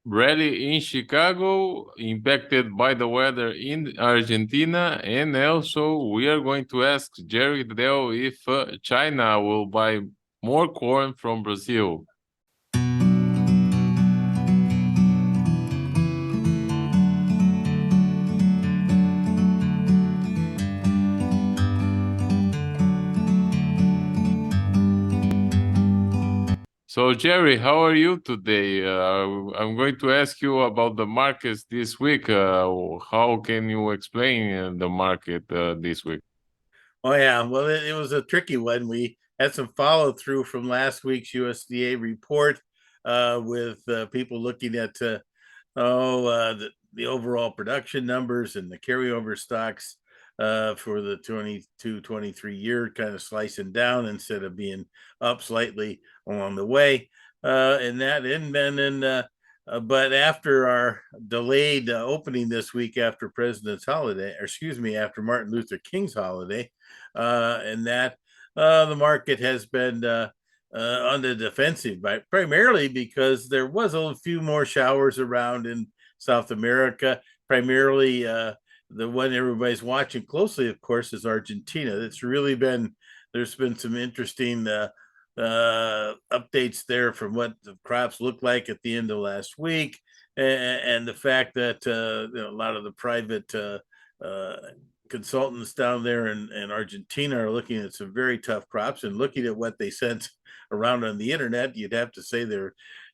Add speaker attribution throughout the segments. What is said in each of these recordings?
Speaker 1: rally in Chicago, impacted by the weather in Argentina, and also we are going to ask Jerry Gidel if China will buy more corn from Brazil. So, Jerry, how are you today? I'm going to ask you about the markets this week. How can you explain the market this week?
Speaker 2: Oh yeah, well it was a tricky one. We had some follow through from last week's USDA report with people looking at the overall production numbers and the carryover stocks for the 22-23 year, kind of slicing down instead of being up slightly along the way. And that and then but after our delayed opening this week after President's holiday, or excuse me, after Martin Luther King's holiday, and that the market has been on the defensive, but primarily because there was a few more showers around in South America. Primarily, the one everybody's watching closely, of course, is Argentina. It's really been there's been some interesting updates there from what the crops looked like at the end of last week, and the fact that a lot of the private consultants down there in Argentina are looking at some very tough crops, and looking at what they sent around on the internet, you'd have to say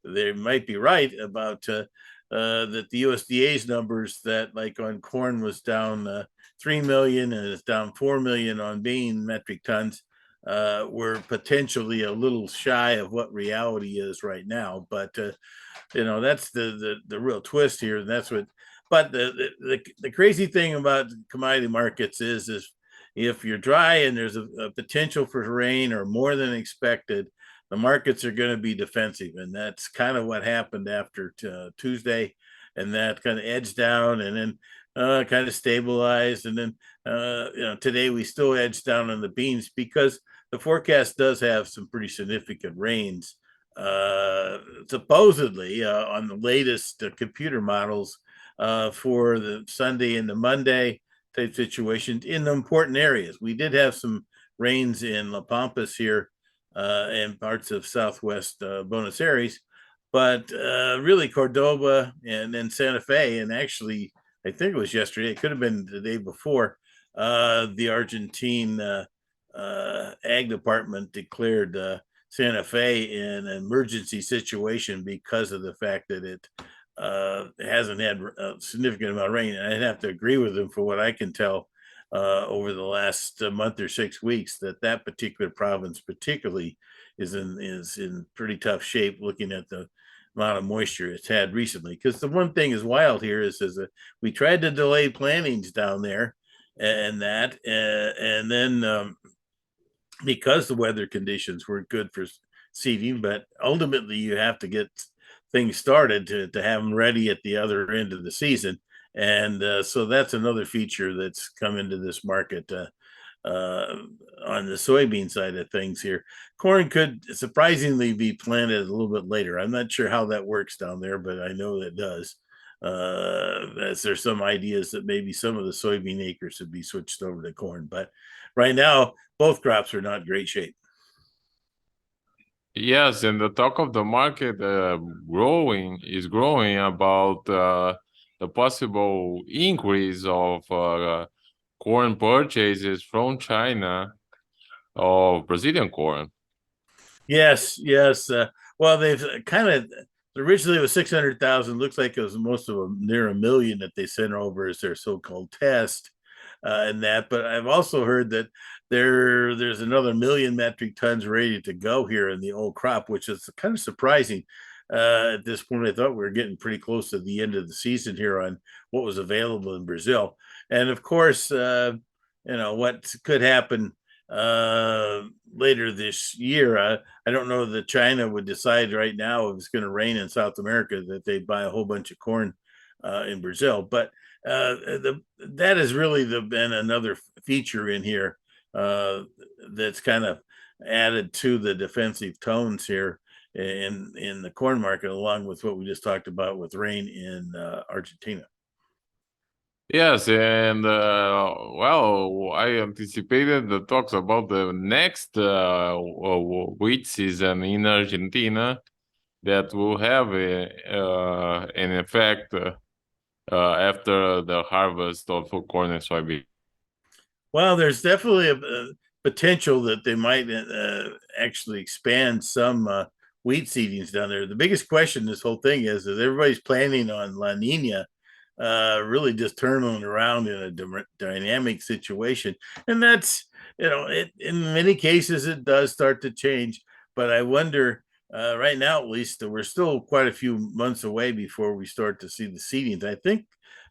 Speaker 2: they might be right about that the USDA's numbers that like on corn was down 3 million and it's down 4 million on bean metric tons were potentially a little shy of what reality is right now. But that's the real twist here, and that's what. But the crazy thing about commodity markets is if you're dry and there's a potential for rain or more than expected, the markets are going to be defensive, and that's kind of what happened after Tuesday, and that kind of edged down and then kind of stabilized, and then today we still edged down on the beans because the forecast does have some pretty significant rains supposedly on the latest computer models for the Sunday and the Monday type situations in the important areas. We did have some rains in La Pampas here and parts of Southwest Buenos Aires, but really Cordoba and then Santa Fe, and actually I think it was yesterday. It could have been the day before. The Argentine ag department declared Santa Fe in an emergency situation because of the fact that it hasn't had a significant amount of rain. And I'd have to agree with them for what I can tell over the last month or 6 weeks that particular province particularly is in pretty tough shape looking at the amount of moisture it's had recently. Because the one thing is wild here is that we tried to delay plantings down there and then because the weather conditions weren't good for seeding, but ultimately you have to get things started to have them ready at the other end of the season. And so that's another feature that's come into this market on the soybean side of things here. Corn could surprisingly be planted a little bit later. I'm not sure how that works down there, but I know that it does. As there's some ideas that maybe some of the soybean acres would be switched over to corn, but right now both crops are not great shape.
Speaker 1: Yes, and the talk of the market growing about the possible increase of corn purchases from China of Brazilian corn.
Speaker 2: Yes, yes. Well, they've kind of originally it was 600,000. Looks like it was most of them near a million that they sent over as their so-called test, and that. But I've also heard that there's another million metric tons ready to go here in the old crop, which is kind of surprising. At this point, I thought we were getting pretty close to the end of the season here on what was available in Brazil, and of course, what could happen later this year. I don't know that China would decide right now if it's going to rain in South America that they buy a whole bunch of corn in Brazil. But that has really been another feature in here that's kind of added to the defensive tones here. in the corn market, along with what we just talked about with rain in Argentina.
Speaker 1: Yes, and well, I anticipated the talks about the next wheat season in Argentina that will have an effect after the harvest of corn and soybean.
Speaker 2: Well, there's definitely a potential that they might actually expand some wheat seedings down there. The biggest question this whole thing is everybody's planning on La Nina really just turning around in a dynamic situation. And that's, in many cases, it does start to change. But I wonder, right now, at least, we're still quite a few months away before we start to see the seedings. I think,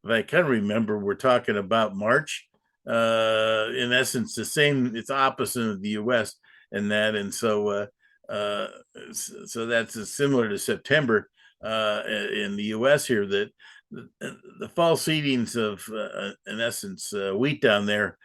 Speaker 2: if I kind of remember, we're talking about March. In essence, the same, it's opposite of the US and that. And so that's similar to September in the US here, that the fall seedings of, in essence, wheat down there,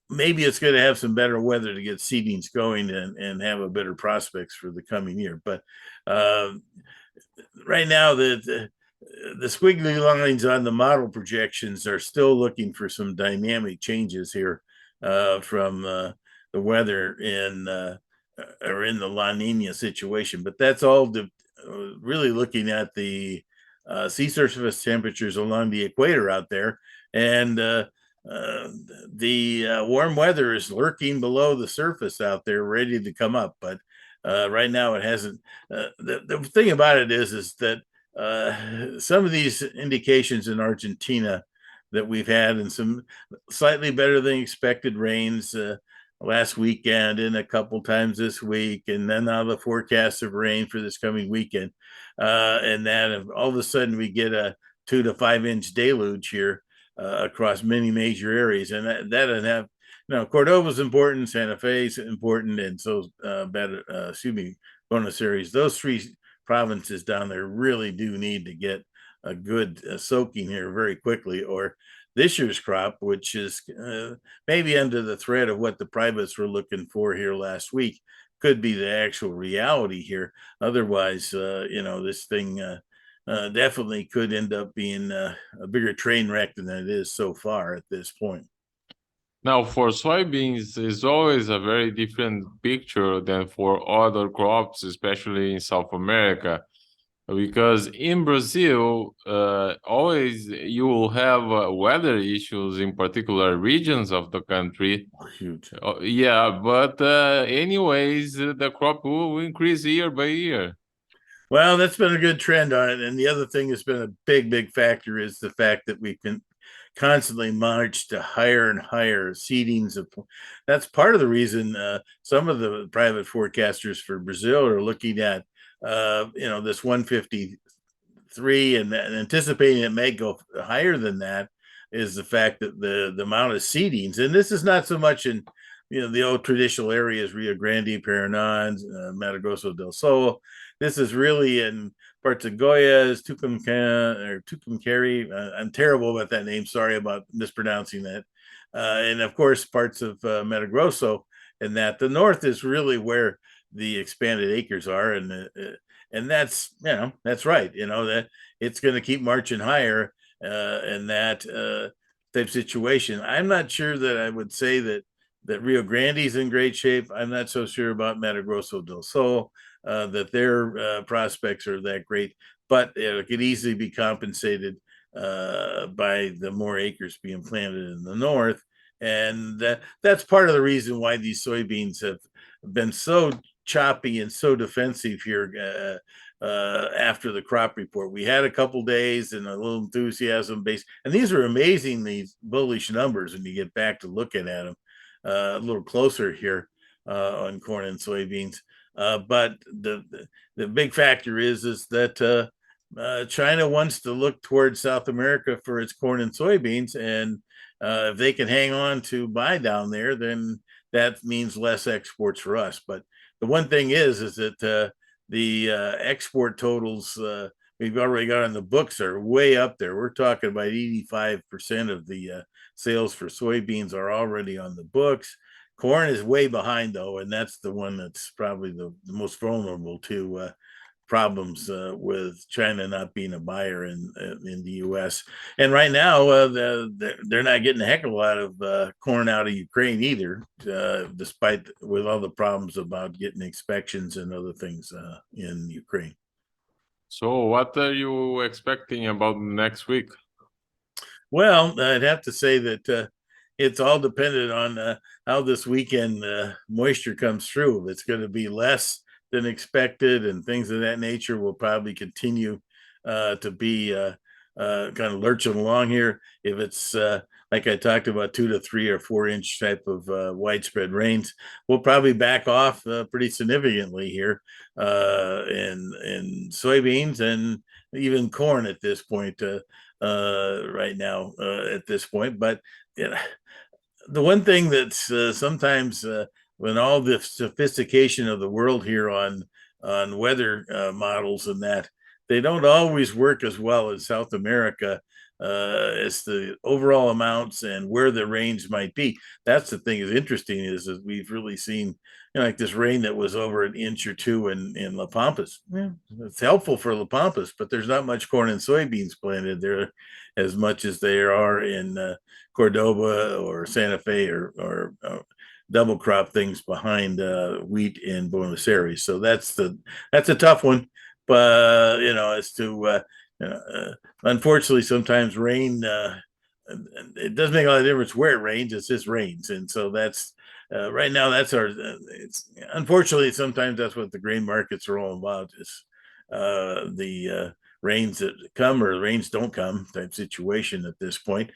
Speaker 2: maybe it's going to have some better weather to get seedings going and have a better prospects for the coming year. But right now, the squiggly lines on the model projections are still looking for some dynamic changes here from the weather in or in the La Nina situation. But that's all really looking at the sea surface temperatures along the equator out there, and the warm weather is lurking below the surface out there, ready to come up. But right now, it hasn't. The thing about it is that some of these indications in Argentina that we've had, and some slightly better than expected rains last weekend and a couple times this week, and then now the forecast of rain for this coming weekend, and that all of a sudden we get a 2 to 5 inch deluge here across many major areas, and that'd have. Cordova's important, Santa Fe's important, and so Buenos Aires. Those three provinces down there really do need to get a good soaking here very quickly, or this year's crop, which is maybe under the threat of what the privates were looking for here last week, could be the actual reality here. Otherwise, this thing definitely could end up being a bigger train wreck than it is so far at this point.
Speaker 1: Now, for soybeans, it's always a very different picture than for other crops, especially in South America, because in Brazil, always you will have weather issues in particular regions of the country.
Speaker 2: Huge.
Speaker 1: Yeah, but anyways, the crop will increase year by year.
Speaker 2: Well, that's been a good trend on it. And the other thing that's been a big, big factor is the fact that we've been constantly marched to higher and higher seedings. That's part of the reason some of the private forecasters for Brazil are looking at, this 153 and anticipating it may go higher than that, is the fact that the amount of seedings, and this is not so much in the old traditional areas, Rio Grande, Paraná, Mato Grosso del Sul. This is really in parts of Goiás, Tucumcari. I'm terrible about that name. Sorry about mispronouncing that. And of course, parts of Mato Grosso, and that the north is really where the expanded acres are, and that's that's right. That it's going to keep marching higher, and that type situation. I'm not sure that I would say that Rio Grande is in great shape. I'm not so sure about Mato Grosso del Sul, that their prospects are that great, but it could easily be compensated by the more acres being planted in the north. And that's part of the reason why these soybeans have been so choppy and so defensive here after the crop report. We had a couple days and a little enthusiasm base, and these are amazingly bullish numbers when you get back to looking at them a little closer here on corn and soybeans. But the big factor is that China wants to look towards South America for its corn and soybeans, and if they can hang on to buy down there, then that means less exports for us. But the one thing is that the export totals we've already got on the books are way up there. We're talking about 85% of the sales for soybeans are already on the books. Corn is way behind though, and that's the one that's probably the most vulnerable to problems with China not being a buyer in the U.S. And right now, they're not getting a heck of a lot of corn out of Ukraine either, despite with all the problems about getting inspections and other things in Ukraine.
Speaker 1: So what are you expecting about next week?
Speaker 2: Well, I'd have to say that it's all dependent on how this weekend moisture comes through. If it's going to be less than expected and things of that nature, will probably continue to be kind of lurching along here. If it's like I talked about, 2 to 3 or 4 inch type of widespread rains, we'll probably back off pretty significantly here in soybeans and even corn at this point. Right now at this point. But you know, the one thing that's sometimes when all the sophistication of the world here on weather models and that, they don't always work as well as South America as the overall amounts and where the range might be. That's the thing is interesting is that we've really seen like this rain that was over an inch or two in La Pampas. Yeah, it's helpful for La Pampas, but there's not much corn and soybeans planted there as much as there are in Cordoba or Santa Fe or double crop things behind wheat in Buenos Aires. So that's a tough one. But as to unfortunately, sometimes rain. It doesn't make a lot of difference where it rains. It just rains, and so that's right now. That's our. It's unfortunately sometimes that's what the grain markets are all about. Is the rains that come or the rains don't come type situation at this point.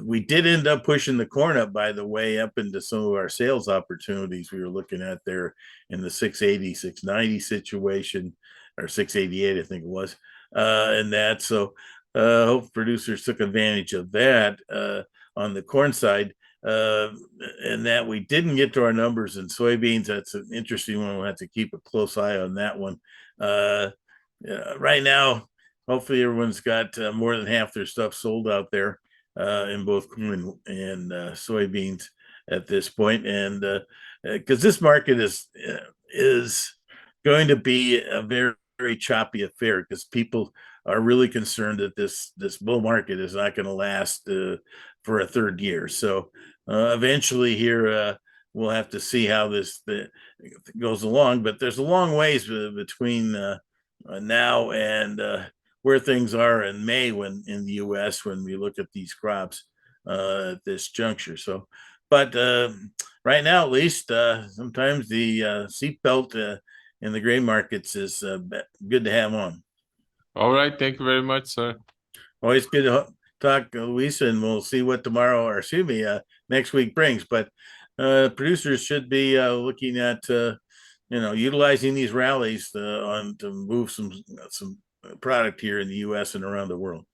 Speaker 2: We did end up pushing the corn up, by the way, up into some of our sales opportunities we were looking at there in the 680, 690 situation, or 688, I think it was, and that. So hope producers took advantage of that on the corn side. And that we didn't get to our numbers in soybeans. That's an interesting one. We'll have to keep a close eye on that one. Right now, hopefully everyone's got more than half their stuff sold out there in both corn and soybeans at this point. And because this market is going to be a very, very choppy affair because people are really concerned that this bull market is not going to last for a third year. So eventually here we'll have to see how this goes along. But there's a long ways between now and where things are in May when in the U.S. when we look at these crops at this juncture. So, but right now at least, sometimes the seatbelt in the grain markets is good to have on.
Speaker 1: All right, thank you very much, sir.
Speaker 2: Always good to talk, Luis, and we'll see what tomorrow, or excuse me, next week brings. But producers should be looking at utilizing these rallies on to move some product here in the U.S. and around the world.